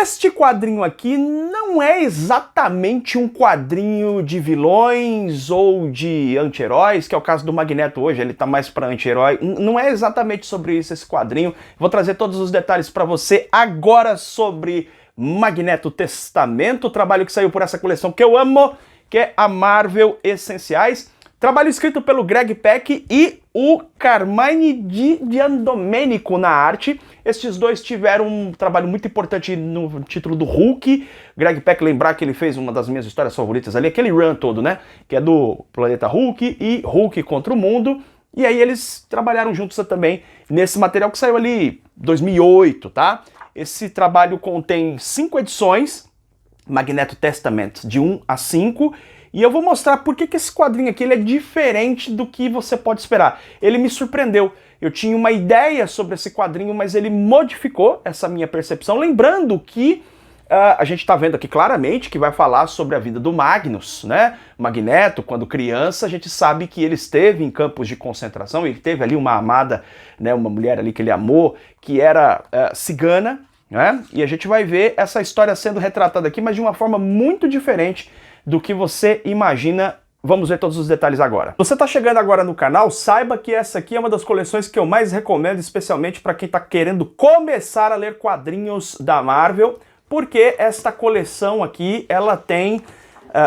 Este quadrinho aqui não é exatamente um quadrinho de vilões ou de anti-heróis, que é o caso do Magneto hoje, ele tá mais para anti-herói. Não é exatamente sobre isso esse quadrinho. Vou trazer todos os detalhes para você agora sobre Magneto Testamento, o trabalho que saiu por essa coleção que eu amo, que é a Marvel Essenciais. Trabalho escrito pelo Greg Pak e o Carmine Di Giandomenico na arte. Estes dois tiveram um trabalho muito importante no título do Hulk. Greg Pak, lembrar que ele fez uma das minhas histórias favoritas ali, aquele run todo, né? Que é do Planeta Hulk e Hulk contra o Mundo. E aí eles trabalharam juntos também nesse material que saiu ali em 2008, tá? Esse trabalho contém 5 edições, Magneto Testament, de 1 a 5, e eu vou mostrar por que esse quadrinho aqui ele é diferente do que você pode esperar. Ele me surpreendeu. Eu tinha uma ideia sobre esse quadrinho, mas ele modificou essa minha percepção. Lembrando que a gente está vendo aqui claramente que vai falar sobre a vida do Magnus, né? Magneto, quando criança, a gente sabe que ele esteve em campos de concentração, ele teve ali uma amada, né, uma mulher ali que ele amou, que era cigana, né? E a gente vai ver essa história sendo retratada aqui, mas de uma forma muito diferente do que você imagina. Vamos ver todos os detalhes agora. Se você está chegando agora no canal, saiba que essa aqui é uma das coleções que eu mais recomendo, especialmente para quem está querendo começar a ler quadrinhos da Marvel, porque esta coleção aqui, ela tem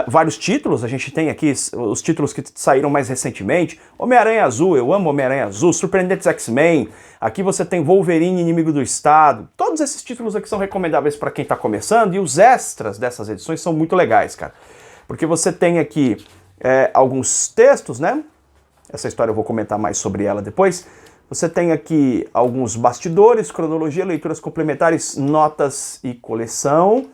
vários títulos. A gente tem aqui os títulos que saíram mais recentemente. Homem-Aranha Azul, eu amo Homem-Aranha Azul, Surpreendentes X-Men, aqui você tem Wolverine, Inimigo do Estado. Todos esses títulos aqui são recomendáveis para quem está começando, e os extras dessas edições são muito legais, cara. Porque você tem aqui alguns textos, né? Essa história eu vou comentar mais sobre ela depois. Você tem aqui alguns bastidores, cronologia, leituras complementares, notas e coleção.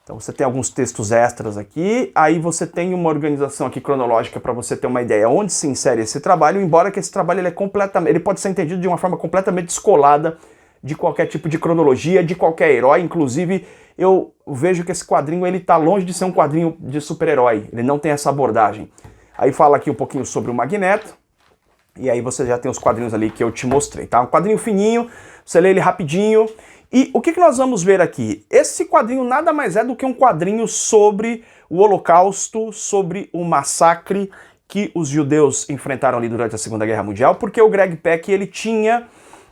Então você tem alguns textos extras aqui. Aí você tem uma organização aqui cronológica para você ter uma ideia onde se insere esse trabalho, embora que esse trabalho ele pode ser entendido de uma forma completamente descolada de qualquer tipo de cronologia, de qualquer herói. Inclusive, eu vejo que esse quadrinho ele tá longe de ser um quadrinho de super-herói. Ele não tem essa abordagem. Aí fala aqui um pouquinho sobre o Magneto. E aí você já tem os quadrinhos ali que eu te mostrei, tá? Um quadrinho fininho, você lê ele rapidinho. E o que nós vamos ver aqui? Esse quadrinho nada mais é do que um quadrinho sobre o Holocausto, sobre o massacre que os judeus enfrentaram ali durante a Segunda Guerra Mundial, porque o Greg Pak ele tinha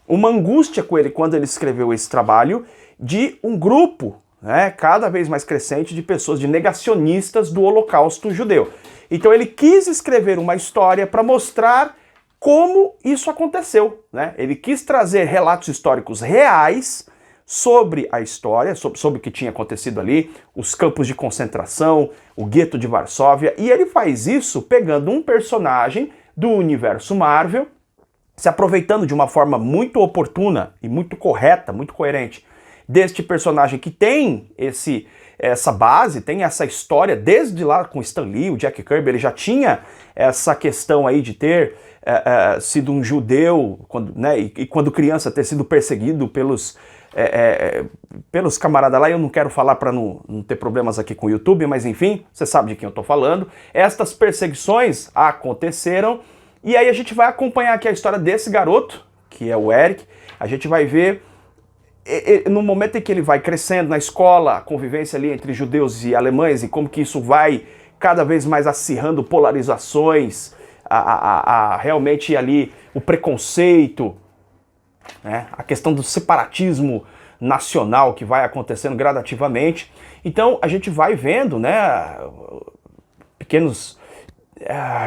uma angústia com ele quando ele escreveu esse trabalho de um grupo, né, cada vez mais crescente de pessoas, de negacionistas do Holocausto judeu. Então ele quis escrever uma história para mostrar como isso aconteceu, né? Ele quis trazer relatos históricos reais sobre a história, sobre o que tinha acontecido ali, os campos de concentração, o gueto de Varsóvia, e ele faz isso pegando um personagem do universo Marvel, se aproveitando de uma forma muito oportuna e muito correta, muito coerente, deste personagem que tem essa base, tem essa história, desde lá com Stan Lee, o Jack Kirby, ele já tinha essa questão aí de ter sido um judeu, né, e quando criança ter sido perseguido pelos camaradas lá. Eu não quero falar para não ter problemas aqui com o YouTube, mas enfim, você sabe de quem eu estou falando. Estas perseguições aconteceram, e aí a gente vai acompanhar aqui a história desse garoto, que é o Eric. A gente vai ver no momento em que ele vai crescendo na escola, a convivência ali entre judeus e alemães, e como que isso vai cada vez mais acirrando polarizações, realmente ali o preconceito, né, a questão do separatismo nacional que vai acontecendo gradativamente. Então a gente vai vendo, né, pequenos,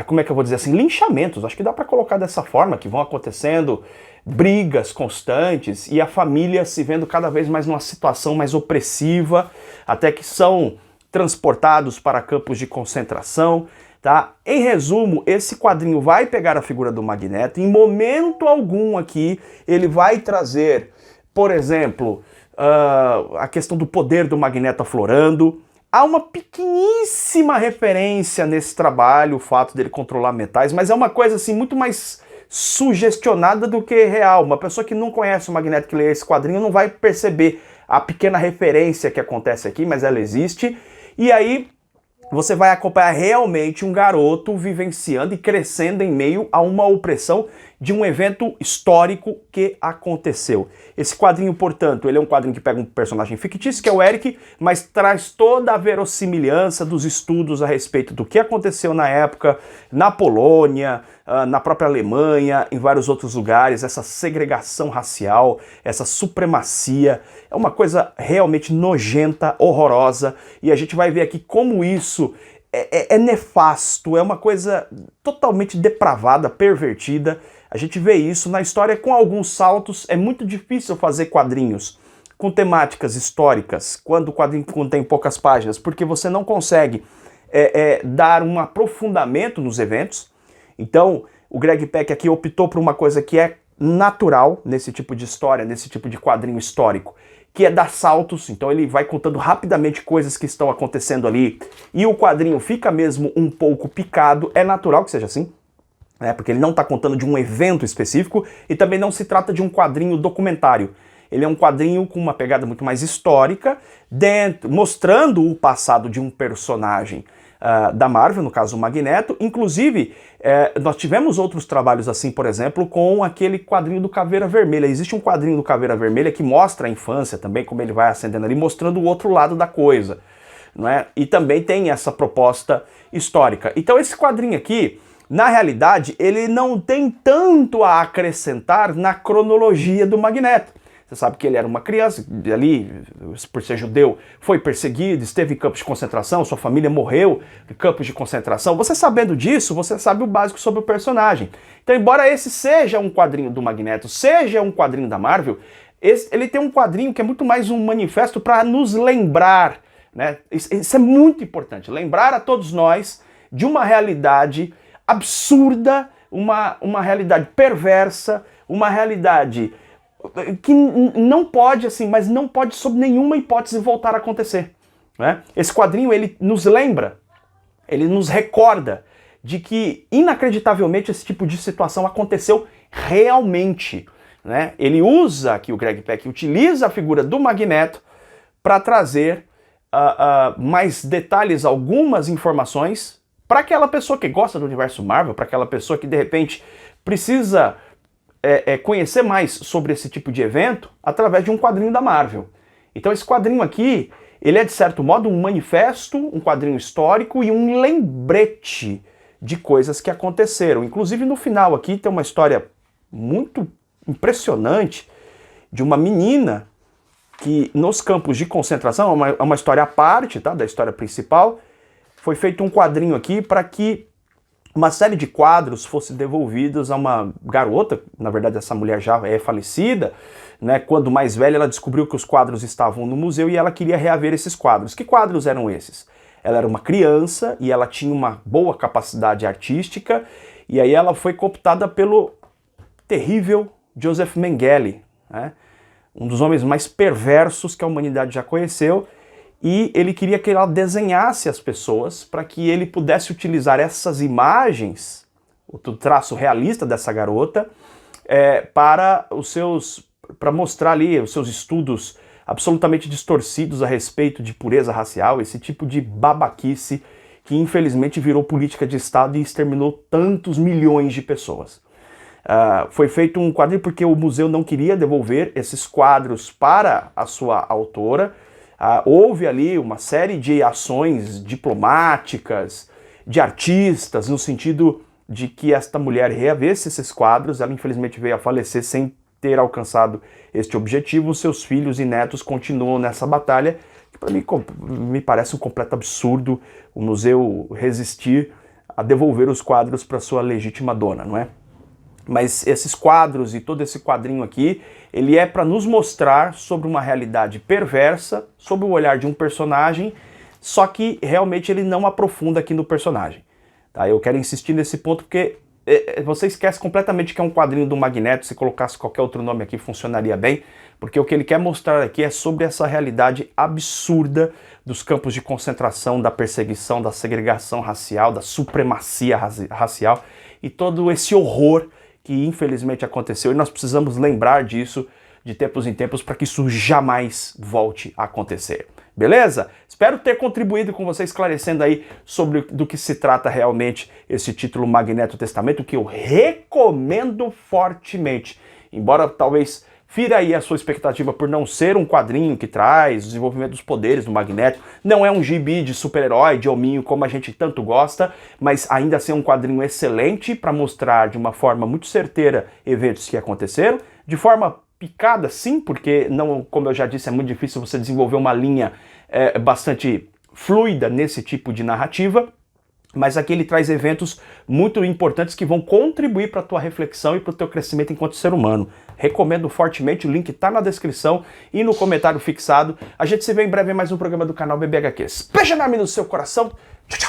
como é que eu vou dizer assim, linchamentos, acho que dá para colocar dessa forma, que vão acontecendo, brigas constantes, e a família se vendo cada vez mais numa situação mais opressiva, até que são transportados para campos de concentração, tá? Em resumo, esse quadrinho vai pegar a figura do Magneto, em momento algum aqui ele vai trazer, por exemplo, a questão do poder do Magneto aflorando. Há uma pequeníssima referência nesse trabalho, o fato dele controlar metais, mas é uma coisa assim muito mais sugestionada do que real. Uma pessoa que não conhece o Magneto, que lê esse quadrinho, não vai perceber a pequena referência que acontece aqui, mas ela existe. E aí você vai acompanhar realmente um garoto vivenciando e crescendo em meio a uma opressão de um evento histórico que aconteceu. Esse quadrinho, portanto, ele é um quadrinho que pega um personagem fictício, que é o Eric, mas traz toda a verossimilhança dos estudos a respeito do que aconteceu na época, na Polônia, na própria Alemanha, em vários outros lugares, essa segregação racial, essa supremacia, é uma coisa realmente nojenta, horrorosa, e a gente vai ver aqui como isso é nefasto, é uma coisa totalmente depravada, pervertida. A gente vê isso na história com alguns saltos. É muito difícil fazer quadrinhos com temáticas históricas quando o quadrinho contém poucas páginas, porque você não consegue dar um aprofundamento nos eventos. Então, o Greg Pak aqui optou por uma coisa que é natural nesse tipo de história, nesse tipo de quadrinho histórico, que é dar saltos. Então ele vai contando rapidamente coisas que estão acontecendo ali, e o quadrinho fica mesmo um pouco picado. É natural que seja assim, né? Porque ele não está contando de um evento específico, e também não se trata de um quadrinho documentário. Ele é um quadrinho com uma pegada muito mais histórica, mostrando o passado de um personagem da Marvel, no caso o Magneto. Inclusive, nós tivemos outros trabalhos assim, por exemplo, com aquele quadrinho do Caveira Vermelha. Existe um quadrinho do Caveira Vermelha que mostra a infância também, como ele vai ascendendo ali, mostrando o outro lado da coisa, não é? E também tem essa proposta histórica. Então esse quadrinho aqui, na realidade, ele não tem tanto a acrescentar na cronologia do Magneto. Você sabe que ele era uma criança, ali, por ser judeu, foi perseguido, esteve em campos de concentração, sua família morreu em campos de concentração. Você sabendo disso, você sabe o básico sobre o personagem. Então, embora esse seja um quadrinho do Magneto, seja um quadrinho da Marvel, ele tem um quadrinho que é muito mais um manifesto para nos lembrar, né? Isso é muito importante, lembrar a todos nós de uma realidade absurda, uma realidade perversa, uma realidade que não pode, assim, mas não pode sob nenhuma hipótese voltar a acontecer, né? Esse quadrinho, ele nos lembra, ele nos recorda de que, inacreditavelmente, esse tipo de situação aconteceu realmente, né? Ele usa, aqui o Greg Pak utiliza a figura do Magneto para trazer mais detalhes, algumas informações, para aquela pessoa que gosta do universo Marvel, para aquela pessoa que, de repente, precisa conhecer mais sobre esse tipo de evento através de um quadrinho da Marvel. Então esse quadrinho aqui, ele é de certo modo um manifesto, um quadrinho histórico e um lembrete de coisas que aconteceram. Inclusive no final aqui tem uma história muito impressionante de uma menina que nos campos de concentração, é uma história à parte, tá, da história principal. Foi feito um quadrinho aqui para que uma série de quadros fosse devolvidos a uma garota. Na verdade, essa mulher já é falecida, né? Quando mais velha, ela descobriu que os quadros estavam no museu e ela queria reaver esses quadros. Que quadros eram esses? Ela era uma criança e ela tinha uma boa capacidade artística, e aí ela foi cooptada pelo terrível Joseph Mengele, né? Um dos homens mais perversos que a humanidade já conheceu. E ele queria que ela desenhasse as pessoas para que ele pudesse utilizar essas imagens, o traço realista dessa garota, para mostrar ali os seus estudos absolutamente distorcidos a respeito de pureza racial, esse tipo de babaquice que infelizmente virou política de Estado e exterminou tantos milhões de pessoas. Foi feito um quadrinho porque o museu não queria devolver esses quadros para a sua autora. Houve ali uma série de ações diplomáticas, de artistas, no sentido de que esta mulher reavesse esses quadros. Ela infelizmente veio a falecer sem ter alcançado este objetivo. Seus filhos e netos continuam nessa batalha, que para mim me parece um completo absurdo o museu resistir a devolver os quadros para sua legítima dona, não é? Mas esses quadros e todo esse quadrinho aqui, ele é para nos mostrar sobre uma realidade perversa, sob o olhar de um personagem, só que realmente ele não aprofunda aqui no personagem. Tá? Eu quero insistir nesse ponto porque você esquece completamente que é um quadrinho do Magneto. Se colocasse qualquer outro nome aqui funcionaria bem, porque o que ele quer mostrar aqui é sobre essa realidade absurda dos campos de concentração, da perseguição, da segregação racial, da supremacia racial e todo esse horror que infelizmente aconteceu, e nós precisamos lembrar disso de tempos em tempos para que isso jamais volte a acontecer. Beleza? Espero ter contribuído com você, esclarecendo aí sobre do que se trata realmente esse título Magneto Testamento, que eu recomendo fortemente. Embora talvez fira aí a sua expectativa por não ser um quadrinho que traz o desenvolvimento dos poderes do Magneto, não é um gibi de super-herói, de hominho, como a gente tanto gosta, mas ainda assim é um quadrinho excelente para mostrar de uma forma muito certeira eventos que aconteceram, de forma picada sim, porque não, como eu já disse, é muito difícil você desenvolver uma linha bastante fluida nesse tipo de narrativa, mas aqui ele traz eventos muito importantes que vão contribuir para a tua reflexão e para o teu crescimento enquanto ser humano. Recomendo fortemente, o link está na descrição e no comentário fixado. A gente se vê em breve em mais um programa do canal BBHQs. Beijo enorme no seu coração. Tchau, tchau.